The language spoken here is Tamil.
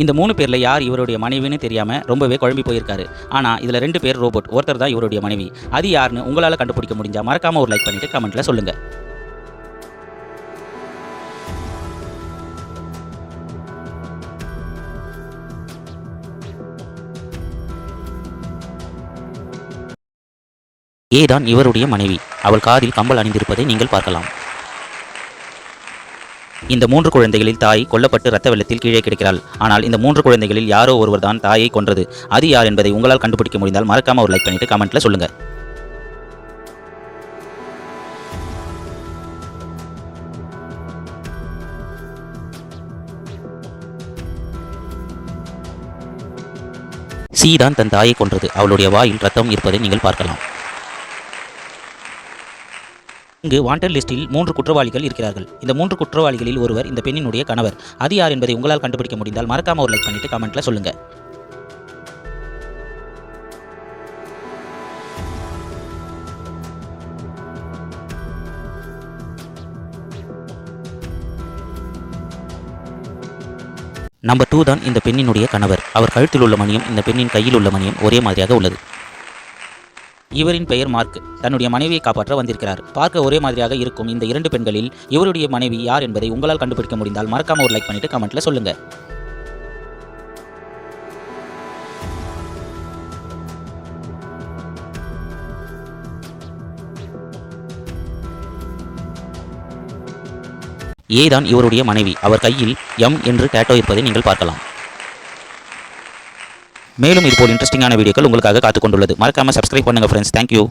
இந்த 3 பேர்ல யார் இவருடைய மனைவின்னு தெரியாம ரொம்பவே குழம்பி போயிருக்காரு. ஆனா இதுல 2 பேர் ரோபோட், ஒருத்தர் தான் இவருடைய மனைவி. அது யாருன்னு உங்களால கண்டுபிடிக்க முடிஞ்சா மறக்காம ஒரு லைக் பண்ணிட்டு கமெண்ட்ல சொல்லுங்க. ஏ தான் இவருடைய மனைவி. அவள் காதில் கம்பல் அணிந்திருப்பதை நீங்கள் பார்க்கலாம். இந்த 3 குழந்தைகளில் தாய் கொல்லப்பட்டு இரத்த வெள்ளத்தில் கீழே கிடக்கிறாள். ஆனால் இந்த 3 குழந்தைகளில் யாரோ ஒருவர் தான் தாயை கொன்றது. அது யார் என்பதை உங்களால் கண்டுபிடிக்க முடிந்தால் மறக்காம ஒரு லைக் பண்ணிட்டு கமெண்ட்ல சொல்லுங்க. சி தான் தன் தாயை கொன்றது. அவளுடைய வாயில் ரத்தம் இருப்பதை நீங்கள் பார்க்கலாம். இங்கு வாண்டட் லிஸ்டில் 3 குற்றவாளிகள் இருக்கிறார்கள். இந்த 3 குற்றவாளிகளில் ஒருவர் இந்த பெண்ணினுடைய கணவர். அது யார் என்பதை உங்களால் கண்டுபிடிக்க முடிந்தால் மறக்காம ஒரு லைக் பண்ணிட்டு கமெண்ட்ல சொல்லுங்க. நம்பர் 2 தான் இந்த பெண்ணினுடைய கணவர். அவர் கழுத்தில் உள்ள மணியும் இந்த பெண்ணின் கையில் உள்ள மணியும் ஒரே மாதிரியாக உள்ளது. இவரின் பெயர் மார்க். தன்னுடைய மனைவியை காப்பாற்ற வந்திருக்கிறார். பார்க்க ஒரே மாதிரியாக இருக்கும் இந்த 2 பெண்களில் இவருடைய மனைவி யார் என்பதை உங்களால் கண்டுபிடிக்க முடிந்தால் மறக்காம ஒரு லைக் பண்ணிட்டு கமெண்ட்ல சொல்லுங்க. ஏ தான் இவருடைய மனைவி. அவர் கையில் எம் என்று டேட்டோ இருப்பதை நீங்கள் பார்க்கலாம். மேலும் இதுபோல் இன்ட்ரெஸ்டிங்கான வீடியோக்கள் உங்களுக்காக காத்துக் கொண்டுள்ளது. மறக்காம சப்ஸ்கிரைப் பண்ணுங்க ஃப்ரெண்ட்ஸ். தேங்க்யூ.